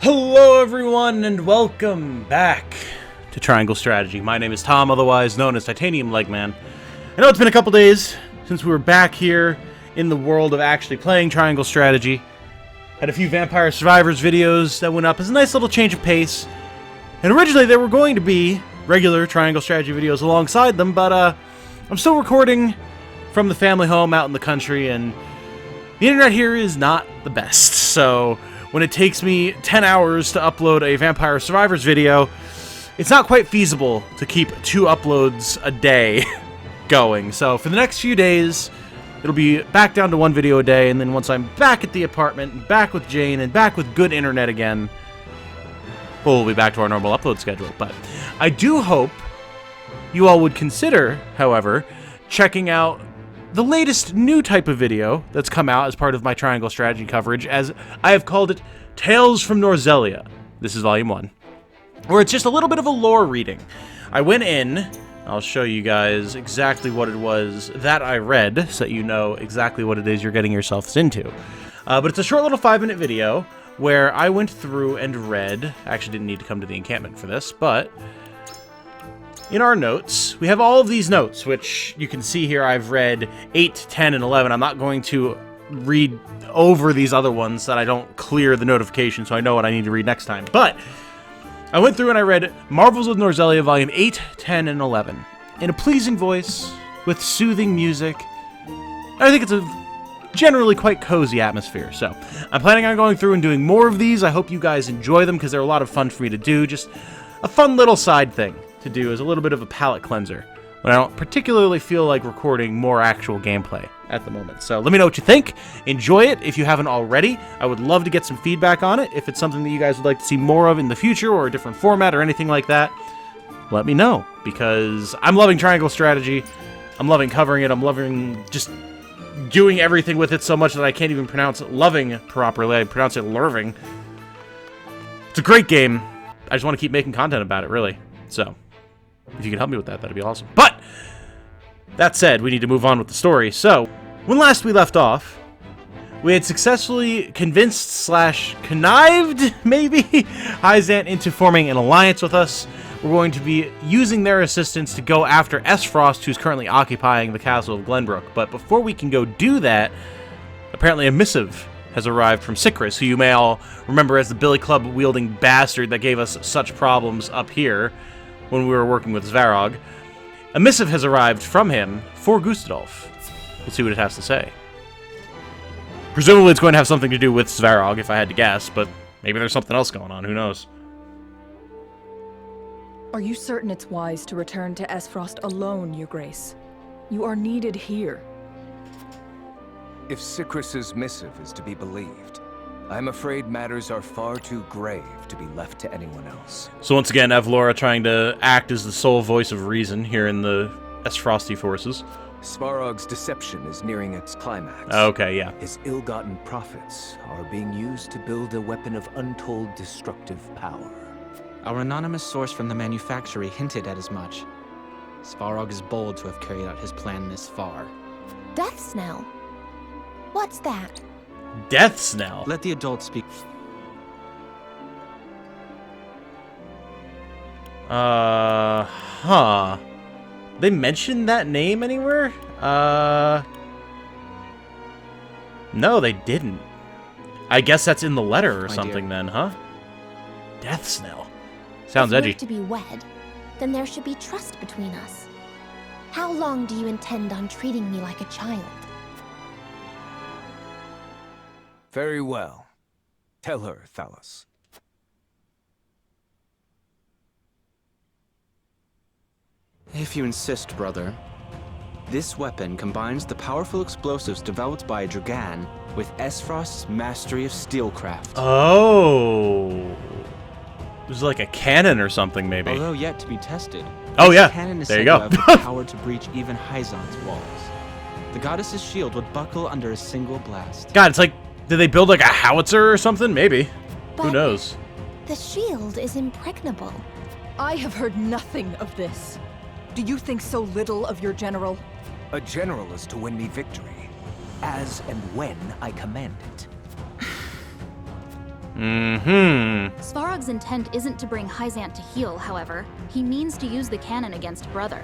Hello everyone and welcome back to Triangle Strategy. My name is Tom, otherwise known as Titanium Legman. I know it's been a couple days since we were back here in the world of actually playing Triangle Strategy. Had a few Vampire Survivors videos that went up as a nice little change of pace. And originally there were going to be regular Triangle Strategy videos alongside them, but I'm still recording from the family home out in the country, and the internet here is not the best. So when it takes me 10 hours to upload a Vampire Survivors video, it's not quite feasible to keep 2 uploads a day going. So for the next few days, it'll be back down to 1 video a day, and then once I'm back at the apartment, back with Jane, and back with good internet again, we'll be back to our normal upload schedule. But I do hope you all would consider, however, checking out the latest new type of video that's come out as part of my Triangle Strategy coverage, as I have called it Tales from Norzelia. This is Volume 1, where it's just a little bit of a lore reading. I went in, I'll show you guys exactly what it was that I read, so that you know exactly what it is you're getting yourselves into. But it's a short little 5-minute video, where I went through and read, I actually didn't need to come to the encampment for this, but in our notes, we have all of these notes, which you can see here. I've read 8, 10, and 11. I'm not going to read over these other ones that I don't clear the notification, so I know what I need to read next time. But I went through and I read Marvels of Norzelia, Volume 8, 10, and 11 in a pleasing voice with soothing music. I think it's a generally quite cozy atmosphere. So I'm planning on going through and doing more of these. I hope you guys enjoy them because they're a lot of fun for me to do. Just a fun little side thing to do, is a little bit of a palate cleanser when I don't particularly feel like recording more actual gameplay at the moment. So let me know what you think. Enjoy it if you haven't already. I would love to get some feedback on it. If it's something that you guys would like to see more of in the future, or a different format or anything like that, let me know, because I'm loving Triangle Strategy. I'm loving covering it. I'm loving just doing everything with it so much that I can't even pronounce loving properly. I pronounce it lurving. It's a great game. I just want to keep making content about it, really. So if you can help me with that, that'd be awesome. But that said, we need to move on with the story. So when last we left off, we had successfully convinced / connived, maybe, Hyzant into forming an alliance with us. We're going to be using their assistance to go after Aesfrosti, who's currently occupying the castle of Glenbrook. But before we can go do that, apparently a missive has arrived from Sycris, who you may all remember as the billy club-wielding bastard that gave us such problems up here when we were working with Svarog. A missive has arrived from him for Gustadolf. We'll see what it has to say. Presumably it's going to have something to do with Svarog, if I had to guess, but maybe there's something else going on, who knows. Are you certain it's wise to return to Aesfrosti alone, Your Grace? You are needed here. If Sycris's missive is to be believed, I'm afraid matters are far too grave to be left to anyone else. So once again, Evlora trying to act as the sole voice of reason here in the Aesfrosti forces. Svarog's deception is nearing its climax. Okay, yeah. His ill-gotten profits are being used to build a weapon of untold destructive power. Our anonymous source from the manufactory hinted at as much. Svarog is bold to have carried out his plan this far. Death Snell? What's that? Death Snell? Let the adults speak. Huh. They mentioned that name anywhere? No, they didn't. I guess that's in the letter or something then, huh? Death Snell. Sounds edgy. If we're to be wed, then there should be trust between us. How long do you intend on treating me like a child? Very well. Tell her, Thalos. If you insist, brother. This weapon combines the powerful explosives developed by Dragan with Aesfrosti's mastery of steelcraft. Oh. It was like a cannon or something, maybe. Although yet to be tested. Oh yeah, cannon is there you said go. to have the power to breach even Hyzant's walls. The goddess's shield would buckle under a single blast. God, it's like, did they build like a howitzer or something? Maybe. Who But knows? the shield is impregnable. I have heard nothing of this. Do you think so little of your general? A general is to win me victory, as and when I command it. Svarog's intent isn't to bring Hyzant to heel, however. He means to use the cannon against Brother.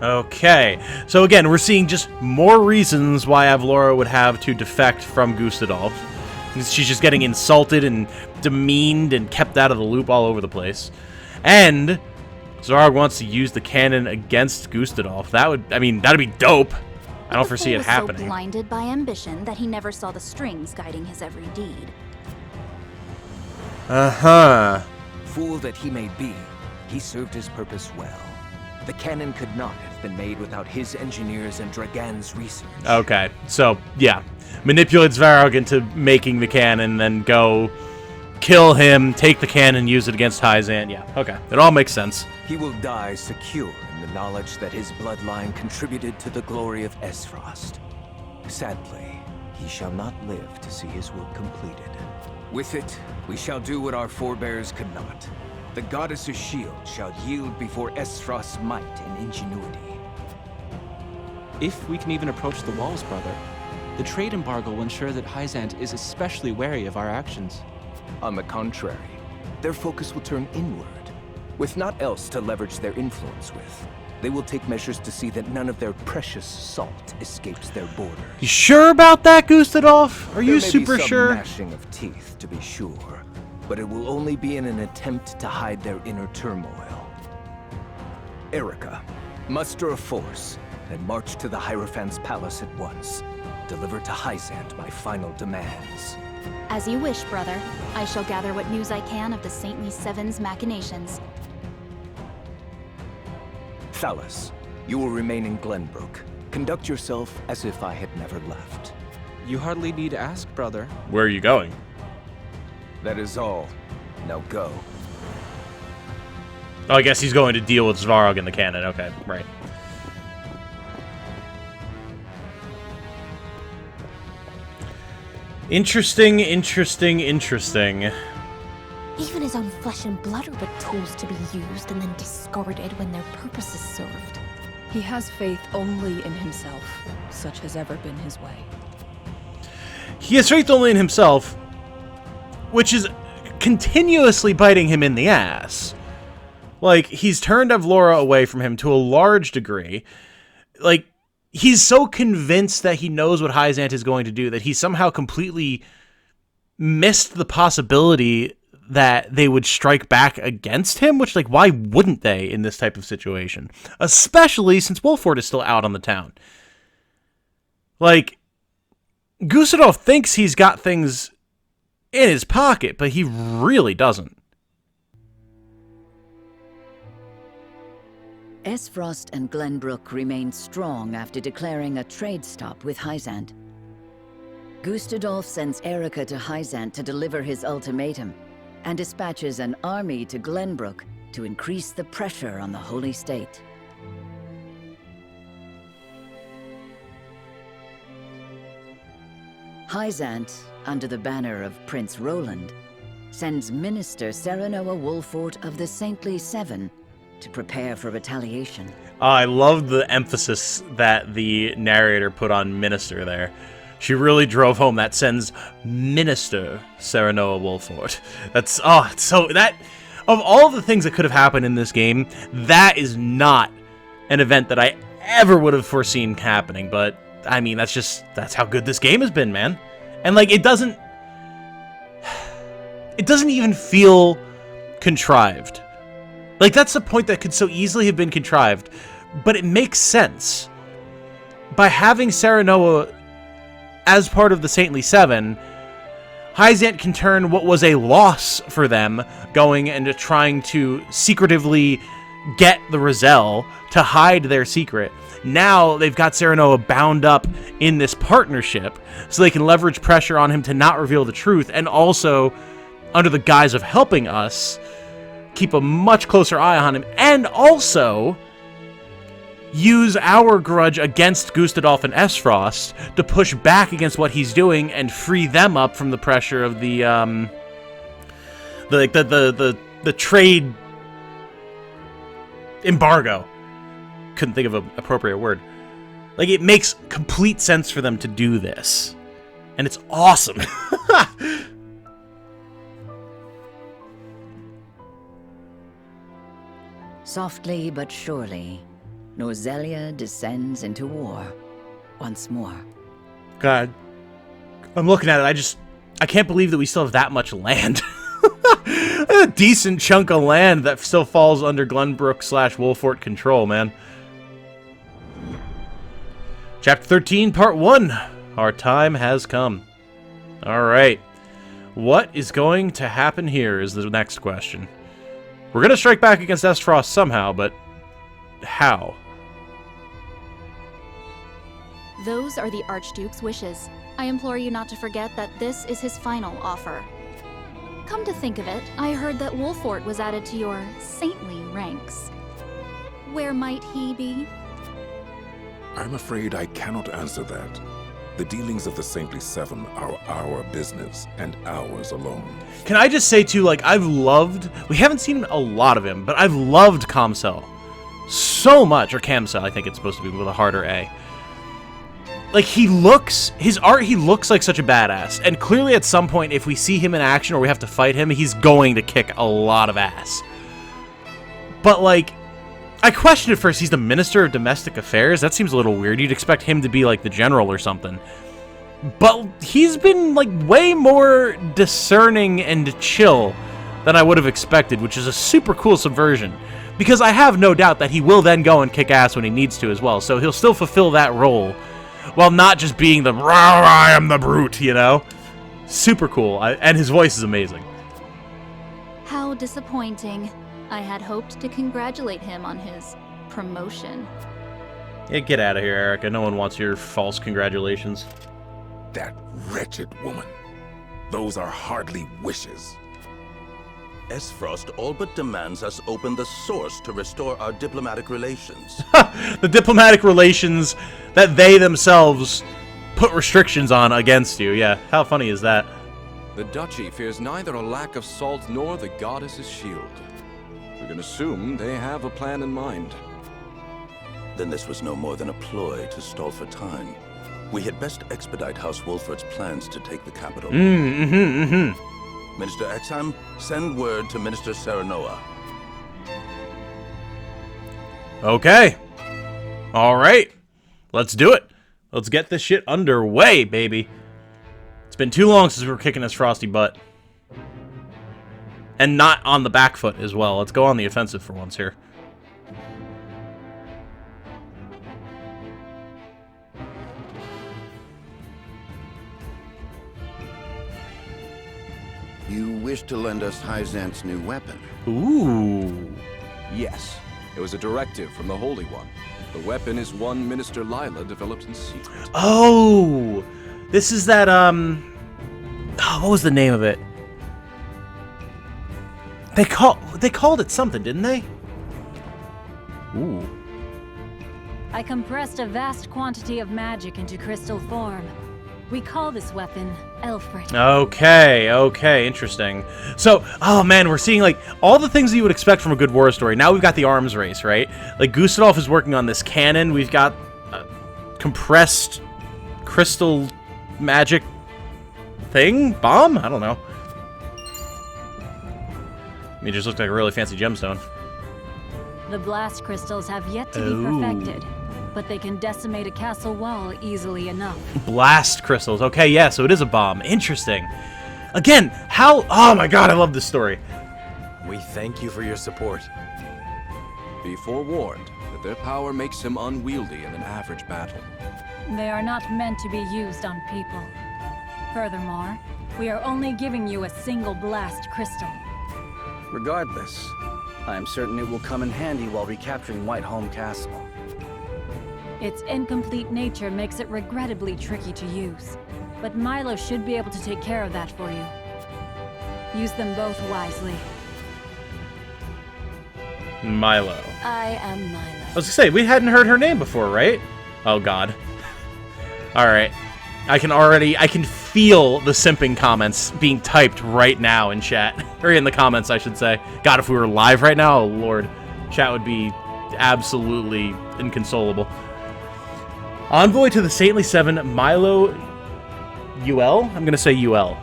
Okay, so again, we're seeing just more reasons why Avlora would have to defect from Gustadolf. She's just getting insulted and demeaned and kept out of the loop all over the place. And Svarog wants to use the cannon against Gustadolf. That'd be dope. I don't foresee it happening. So blinded by ambition that he never saw the strings guiding his every deed. Fool that he may be, he served his purpose well. The cannon could not have been made without his engineers and Dragan's research. Okay, so, yeah. Manipulate Svarog into making the cannon, then go kill him, take the cannon, use it against Hyzant. Yeah, okay. It all makes sense. He will die secure in the knowledge that his bloodline contributed to the glory of Aesfrost. Sadly, he shall not live to see his work completed. With it, we shall do what our forebears could not. The goddess's shield shall yield before Aesfrost's might and ingenuity. If we can even approach the walls, brother, the trade embargo will ensure that Hyzant is especially wary of our actions. On the contrary, their focus will turn inward. With naught else to leverage their influence with, they will take measures to see that none of their precious salt escapes their borders. You sure about that, Gustadolf? Are you super sure? There may be some gnashing of teeth, to be sure, but it will only be in an attempt to hide their inner turmoil. Erica, muster a force and march to the Hierophant's palace at once. Deliver to Hyzant my final demands. As you wish, brother. I shall gather what news I can of the Saintly Seven's machinations. Thalas, you will remain in Glenbrook. Conduct yourself as if I had never left. You hardly need to ask, brother. Where are you going? That is all. Now go. Oh, I guess he's going to deal with Svarog and the cannon. Okay, right. Interesting. Even his own flesh and blood are but tools to be used and then discarded when their purpose is served. He has faith only in himself. Such has ever been his way. He has faith only in himself, which is continuously biting him in the ass. Like, he's turned Avlora away from him to a large degree. Like, he's so convinced that he knows what Hyzant is going to do that he somehow completely missed the possibility that they would strike back against him, which, like, why wouldn't they in this type of situation? Especially since Wolford is still out on the town. Like, Gustadolf thinks he's got things in his pocket, but he really doesn't. Aesfrost and Glenbrook remained strong after declaring a trade stop with Hyzant. Gustadolf sends Erica to Hyzant to deliver his ultimatum, and dispatches an army to Glenbrook to increase the pressure on the Holy State. Hyzant, under the banner of Prince Roland, sends Minister Serenoa Wolfort of the Saintly Seven to prepare for retaliation. I love the emphasis that the narrator put on minister there. She really drove home that sends Minister Serenoa Wolfort. That's, so that, of all the things that could have happened in this game, that is not an event that I ever would have foreseen happening, but, I mean, that's how good this game has been, man. And, like, it doesn't even feel contrived. Like, that's the point that could so easily have been contrived, but it makes sense. By having Serenoa as part of the Saintly Seven, Hyzant can turn what was a loss for them, going and trying to secretively get the Roselle to hide their secret. Now they've got Serenoa bound up in this partnership, so they can leverage pressure on him to not reveal the truth, and also, under the guise of helping us, keep a much closer eye on him, and also use our grudge against Gustadolf and Aesfrost to push back against what he's doing and free them up from the pressure of the trade embargo. Couldn't think of an appropriate word. Like, it makes complete sense for them to do this, and it's awesome. Softly but surely, Norzelia descends into war once more. God. I'm looking at it, I can't believe that we still have that much land. A decent chunk of land that still falls under Glenbrook/Wolfort control, man. Chapter 13, Part 1. Our time has come. Alright. What is going to happen here is the next question. We're going to strike back against Aesfrost somehow, but how? Those are the Archduke's wishes. I implore you not to forget that this is his final offer. Come to think of it, I heard that Wolfort was added to your saintly ranks. Where might he be? I'm afraid I cannot answer that. The dealings of the Saintly Seven are our business, and ours alone. Can I just say, too, like, we haven't seen a lot of him, but I've loved Comcel so much, or Camcel, I think it's supposed to be with a harder A. Like, he looks like such a badass, and clearly at some point, if we see him in action or we have to fight him, he's going to kick a lot of ass. But, like, I questioned at first, he's the Minister of Domestic Affairs? That seems a little weird. You'd expect him to be, like, the general or something. But he's been, like, way more discerning and chill than I would have expected, which is a super cool subversion. Because I have no doubt that he will then go and kick ass when he needs to as well, so he'll still fulfill that role, while not just being the, I am the brute, you know? Super cool, and his voice is amazing. How disappointing. I had hoped to congratulate him on his promotion. Yeah, get out of here, Erica. No one wants your false congratulations. That wretched woman. Those are hardly wishes. Aesfrost all but demands us open the source to restore our diplomatic relations. The diplomatic relations that they themselves put restrictions on against you. Yeah, how funny is that? The Duchy fears neither a lack of salt nor the goddess's shield. We can assume they have a plan in mind. Then this was no more than a ploy to stall for time. We had best expedite House Wolfort's plans to take the capital. Minister Exham, send word to Minister Serenoa. Okay. All right. Let's do it. Let's get this shit underway, baby. It's been too long since we were kicking this frosty butt. And not on the back foot as well. Let's go on the offensive for once here. You wish to lend us Hyzant's new weapon? Ooh. Yes. It was a directive from the Holy One. The weapon is one Minister Lila developed in secret. Oh! This is that, what was the name of it? They called it something, didn't they? Ooh. I compressed a vast quantity of magic into crystal form. We call this weapon Aelfric. Okay, interesting. So, oh man, we're seeing like all the things that you would expect from a good war story. Now we've got the arms race, right? Like Gustadolf is working on this cannon. We've got compressed crystal magic thing? Bomb? I don't know. I mean, it just looks like a really fancy gemstone. The blast crystals have yet to be perfected, but they can decimate a castle wall easily enough. Blast crystals. Okay, yeah, so it is a bomb. Interesting. Again, how... Oh my god, I love this story. We thank you for your support. Be forewarned that their power makes him unwieldy in an average battle. They are not meant to be used on people. Furthermore, we are only giving you a single blast crystal. Regardless, I am certain it will come in handy while recapturing Whiteholm Castle. Its incomplete nature makes it regrettably tricky to use, but Milo should be able to take care of that for you. Use them both wisely. Milo. I am Milo. I was gonna say, we hadn't heard her name before, right? Oh god. Alright. I can feel the simping comments being typed right now in chat. Or in the comments, I should say. God, if we were live right now, oh lord. Chat would be absolutely inconsolable. Envoy to the Saintly Seven, Milo UL? I'm gonna say UL.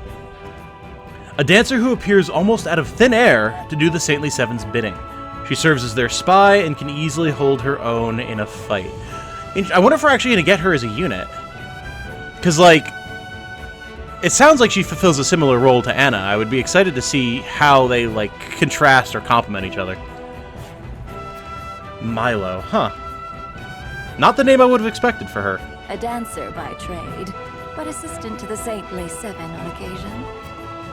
A dancer who appears almost out of thin air to do the Saintly Seven's bidding. She serves as their spy and can easily hold her own in a fight. I wonder if we're actually going to get her as a unit. Because, like, it sounds like she fulfills a similar role to Anna. I would be excited to see how they, like, contrast or complement each other. Milo, huh. Not the name I would have expected for her. A dancer by trade, but assistant to the saintly Seven on occasion.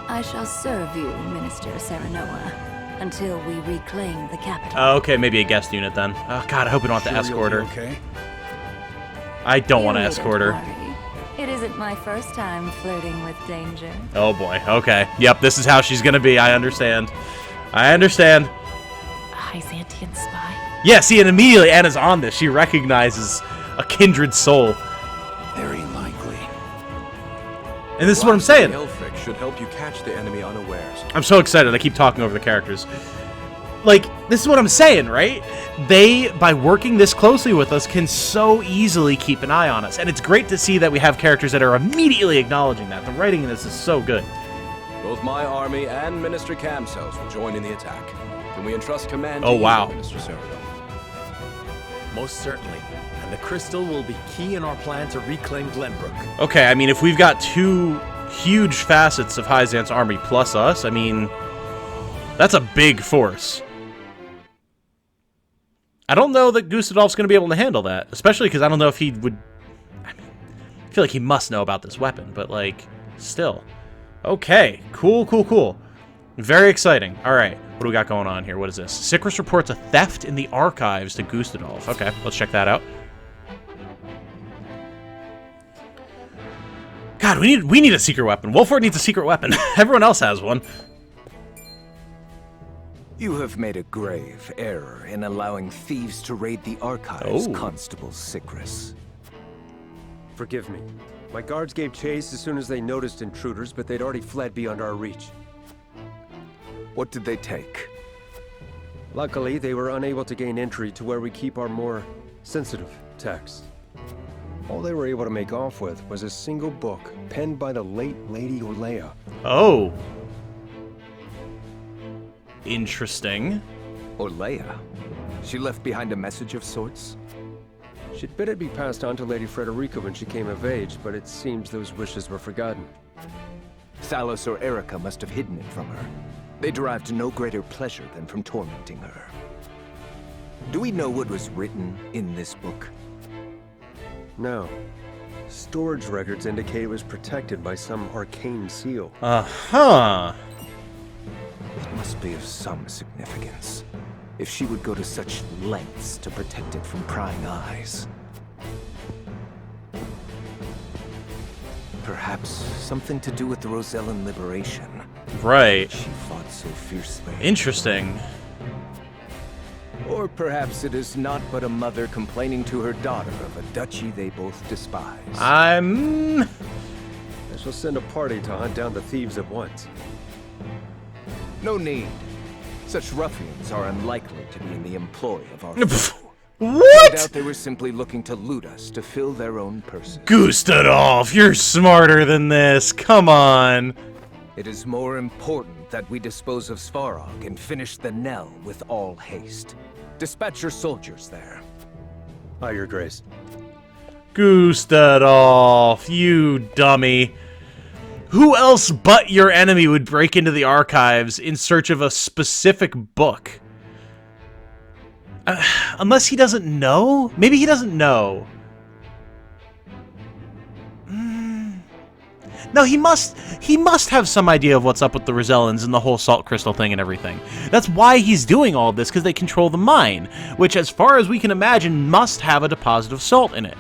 I shall serve you, Minister Serenoa, until we reclaim the capital. Oh, okay, maybe a guest unit then. Oh, God, I hope we don't have to escort her. Okay. I don't want to escort her. Worry. It isn't my first time flirting with danger. Oh, boy. Okay. Yep, this is how she's going to be. I understand. I understand. A Hyzantian spy? Yeah, see, and immediately Anna's on this. She recognizes a kindred soul. Very likely. And this is what I'm saying. Aelfric should help you catch the enemy unawares. I'm so excited. I keep talking over the characters. Like, this is what I'm saying, right? They, by working this closely with us, can so easily keep an eye on us. And it's great to see that we have characters that are immediately acknowledging that. The writing in this is so good. Both my army and Minister Camsel's will join in the attack. Can we entrust command Oh, to wow. you, Minister Sereno? Most certainly. And the crystal will be key in our plan to reclaim Glenbrook. Okay, I mean, if we've got two huge facets of Hyzant's army plus us, I mean, that's a big force. I don't know that Gustadolf's going to be able to handle that, especially because I don't know if he would... I mean, I feel like he must know about this weapon, but, like, still. Okay, cool, cool, cool. Very exciting. All right, what do we got going on here? What is this? Sickris reports a theft in the archives to Gustadolf. Okay, let's check that out. God, we need a secret weapon. Wolford needs a secret weapon. Everyone else has one. You have made a grave error in allowing thieves to raid the archives, Constable Sickris. Forgive me. My guards gave chase as soon as they noticed intruders, but they'd already fled beyond our reach. What did they take? Luckily, they were unable to gain entry to where we keep our more sensitive texts. All they were able to make off with was a single book penned by the late Lady Olea. Oh. Interesting. Olea? She left behind a message of sorts? She'd bid it be passed on to Lady Frederica when she came of age, but it seems those wishes were forgotten. Thalos or Erica must have hidden it from her. They derived no greater pleasure than from tormenting her. Do we know what was written in this book? No. Storage records indicate it was protected by some arcane seal. Uh-huh. It must be of some significance. If she would go to such lengths to protect it from prying eyes. Perhaps something to do with the Rosellan liberation. Right. She fought so fiercely. Interesting. Or perhaps it is not but a mother complaining to her daughter of a duchy they both despise. I shall send a party to hunt down the thieves at once. No need. Such ruffians are unlikely to be in the employ of our foe. What? No doubt they were simply looking to loot us to fill their own purses. Gustadolf, you're smarter than this. Come on. It is more important that we dispose of Svarog and finish the Nell with all haste. Dispatch your soldiers there. Aye, Your Grace. Gustadolf, you dummy. Who else but your enemy would break into the archives in search of a specific book? Unless he doesn't know? Maybe he doesn't know. No, he must have some idea of what's up with the Rosellans and the whole salt crystal thing and everything. That's why he's doing all of this, because they control the mine, which, as far as we can imagine, must have a deposit of salt in it.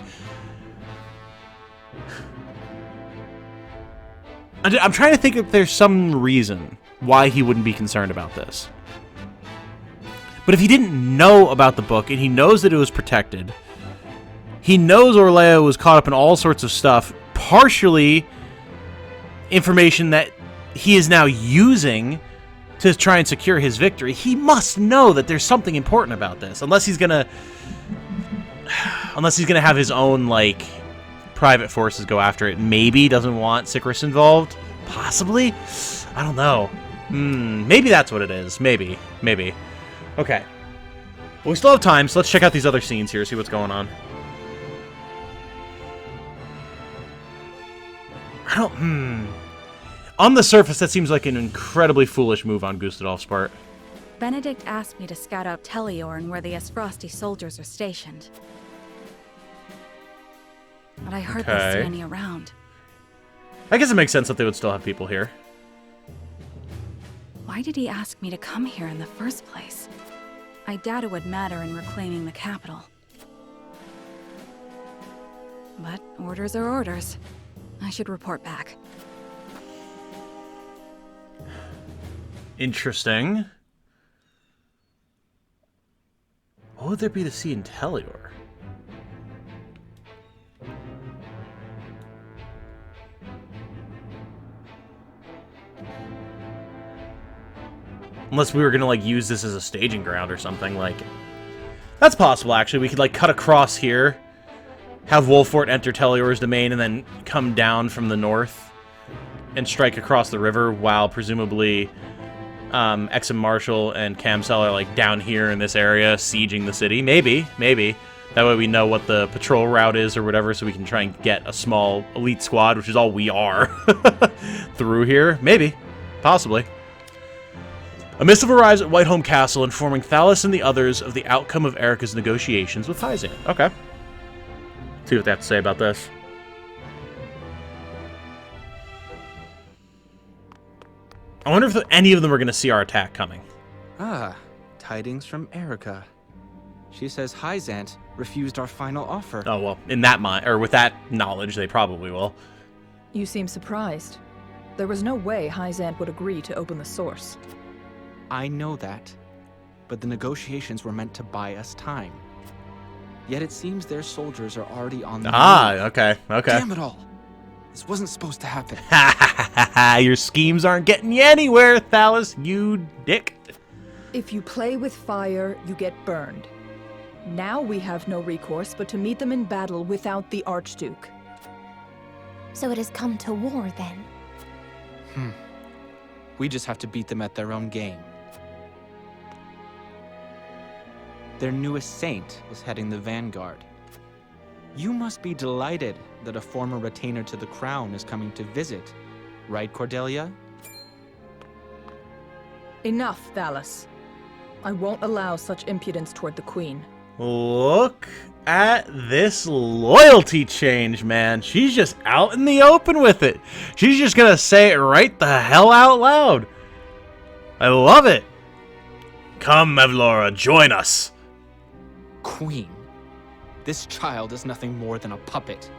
I'm trying to think if there's some reason why he wouldn't be concerned about this. But if he didn't know about the book, and he knows that it was protected, he knows Orlea was caught up in all sorts of stuff, partially information that he is now using to try and secure his victory, he must know that there's something important about this. Unless he's gonna have his own, like, private forces go after it. Maybe doesn't want Sickris involved. Possibly? I don't know. Maybe that's what it is. Maybe. Okay. But we still have time, so let's check out these other scenes here, see what's going on. I don't... On the surface, that seems like an incredibly foolish move on Gustadolf's part. Benedict asked me to scout out Teleorn where the Aesfrosti soldiers are stationed. But I hardly see any around. I guess it makes sense that they would still have people here. Why did he ask me to come here in the first place? I doubt it would matter in reclaiming the capital. But orders are orders. I should report back. Interesting. What would there be to see in Teleor? Unless we were gonna, like, use this as a staging ground or something, like... That's possible, actually. We could, like, cut across here, have Wolfort enter Teleor's domain, and then come down from the north and strike across the river, while presumably Exum Marshal and Camcel are, like, down here in this area, sieging the city. Maybe. That way we know what the patrol route is or whatever, so we can try and get a small elite squad, which is all we are, through here. Maybe. Possibly. A missive arrives at Whiteholm Castle, informing Thalos and the others of the outcome of Erica's negotiations with Hyzan. Okay. See what they have to say about this. I wonder if any of them are going to see our attack coming. Ah, tidings from Erica. She says Hyzant refused our final offer. Oh, well, in that mind, or with that knowledge, they probably will. You seem surprised. There was no way Hyzant would agree to open the source. I know that, but the negotiations were meant to buy us time. Yet it seems their soldiers are already on the move. Okay. Damn it all. This wasn't supposed to happen. Your schemes aren't getting you anywhere, Thalos, you dick. If you play with fire, you get burned. Now we have no recourse but to meet them in battle without the Archduke. So it has come to war, then? We just have to beat them at their own game. Their newest saint is heading the vanguard. You must be delighted that a former retainer to the crown is coming to visit. Right, Cordelia? Enough, Thalos. I won't allow such impudence toward the Queen. Look at this loyalty change, man. She's just out in the open with it. She's just gonna say it right the hell out loud. I love it. Come, Mevlora, join us. Queen. This child is nothing more than a puppet.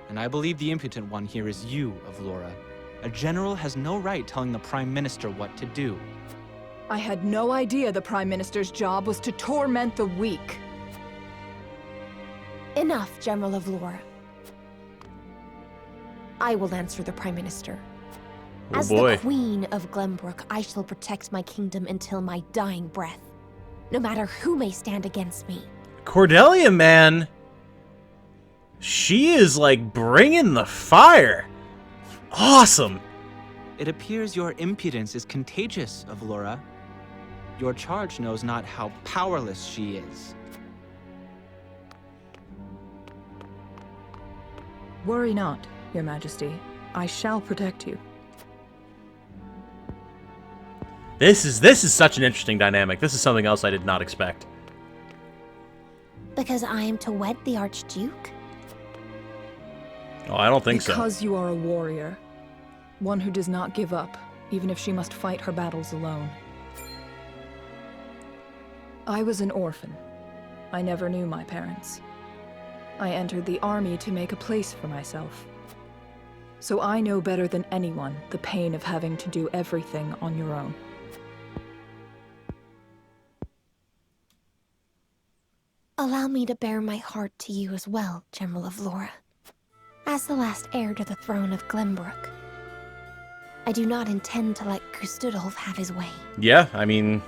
And I believe the impotent one here is you, Avlora. A general has no right telling the Prime Minister what to do. I had no idea the Prime Minister's job was to torment the weak. Enough, General Avlora. I will answer the Prime Minister. As the Queen of Glenbrook, I shall protect my kingdom until my dying breath, no matter who may stand against me. Cordelia, man. She is, like, bringing the fire. Awesome. It appears your impudence is contagious, Avlora. Your charge knows not how powerless she is. Worry not, Your Majesty. I shall protect you. This is such an interesting dynamic. This is something else I did not expect. Because I am to wed the Archduke? Oh, I don't think so. Because you are a warrior. One who does not give up, even if she must fight her battles alone. I was an orphan. I never knew my parents. I entered the army to make a place for myself. So I know better than anyone the pain of having to do everything on your own. Allow me to bare my heart to you as well, General Avlora. As the last heir to the throne of Glenbrook, I do not intend to let Gustadolf have his way. Yeah, I mean,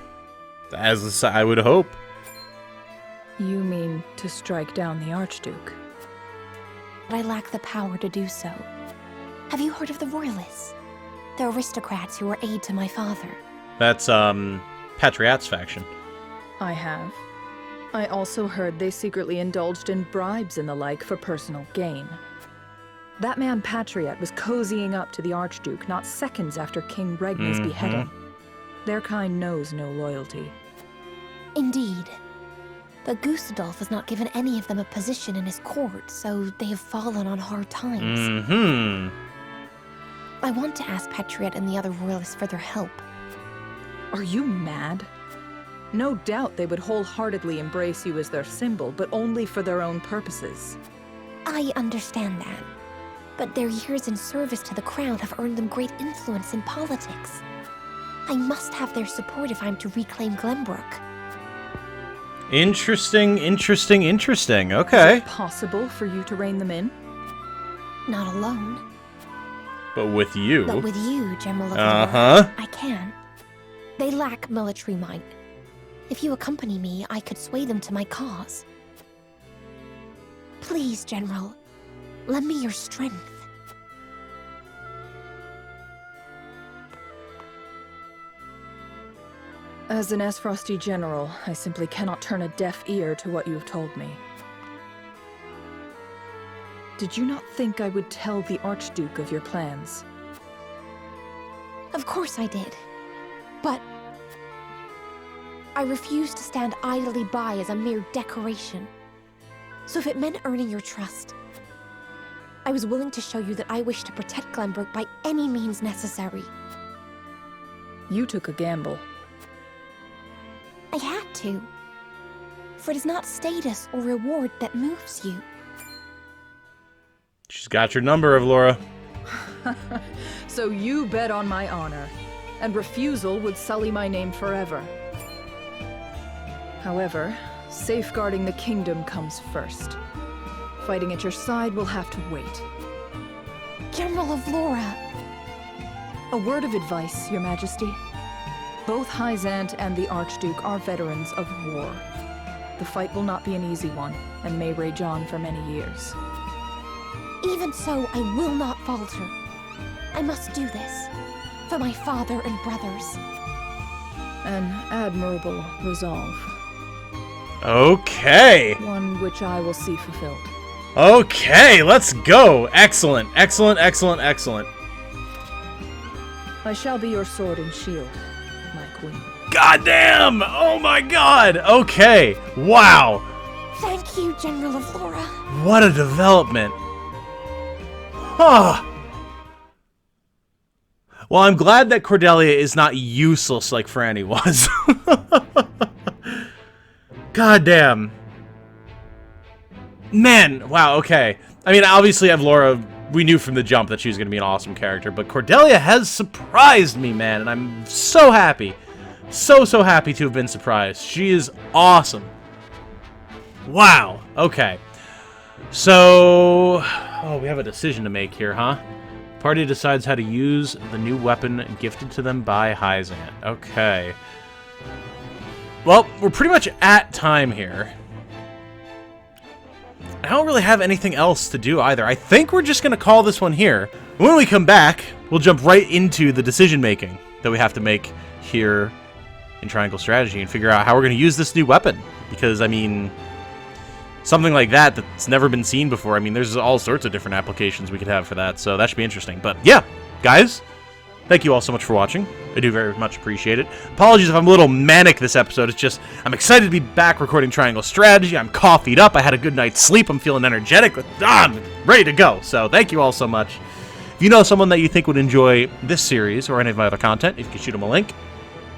as I would hope. You mean to strike down the Archduke? But I lack the power to do so. Have you heard of the Royalists? The aristocrats who were aid to my father. That's, Patriot's faction. I have. I also heard they secretly indulged in bribes and the like for personal gain. That man Patriot was cozying up to the Archduke not seconds after King Regnar's beheading. Their kind knows no loyalty. Indeed. But Gustadolf has not given any of them a position in his court, so they have fallen on hard times. I want to ask Patriot and the other royalists for their help. Are you mad? No doubt they would wholeheartedly embrace you as their symbol, but only for their own purposes. I understand that. But their years in service to the crown have earned them great influence in politics. I must have their support if I'm to reclaim Glenbrook. Interesting. Okay. Is it possible for you to rein them in? Not alone. But with you. But with you, General of Lorra, I can. They lack military might. If you accompany me, I could sway them to my cause. Please, General, lend me your strength. As an Aesfrosti general, I simply cannot turn a deaf ear to what you have told me. Did you not think I would tell the Archduke of your plans? Of course I did. But I refused to stand idly by as a mere decoration. So if it meant earning your trust, I was willing to show you that I wish to protect Glenbrook by any means necessary. You took a gamble. I had to. For it is not status or reward that moves you. She's got your number, Laura. So you bet on my honor, and refusal would sully my name forever. However, safeguarding the kingdom comes first. Fighting at your side will have to wait. General of Lorra! A word of advice, Your Majesty. Both Hyzant and the Archduke are veterans of war. The fight will not be an easy one, and may rage on for many years. Even so, I will not falter. I must do this, for my father and brothers. An admirable resolve. Okay. One which I will see fulfilled. Okay, let's go. Excellent. I shall be your sword and shield, my queen. Goddamn! Oh my god! Okay. Wow. Thank you, General of Lorra. What a development. Huh. Well, I'm glad that Cordelia is not useless like Franny was. Goddamn. Man, wow, okay. I mean, obviously, Laura, we knew from the jump that she was going to be an awesome character, but Cordelia has surprised me, man, and I'm so happy. So happy to have been surprised. She is awesome. Wow, okay. So, we have a decision to make here, huh? Party decides how to use the new weapon gifted to them by Hyzant. Okay. Well, we're pretty much at time here. I don't really have anything else to do either. I think we're just going to call this one here. When we come back, we'll jump right into the decision-making that we have to make here in Triangle Strategy and figure out how we're going to use this new weapon. Because, I mean, something like that's never been seen before. I mean, there's all sorts of different applications we could have for that, so that should be interesting. But, yeah, guys, thank you all so much for watching. I do very much appreciate it. Apologies if I'm a little manic this episode. It's just, I'm excited to be back recording Triangle Strategy. I'm coffeeed up. I had a good night's sleep. I'm feeling energetic. I'm ready to go. So thank you all so much. If you know someone that you think would enjoy this series or any of my other content, if you could shoot them a link,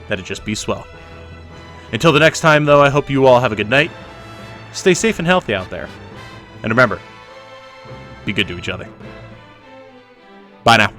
that'd just be swell. Until the next time, though, I hope you all have a good night. Stay safe and healthy out there. And remember, be good to each other. Bye now.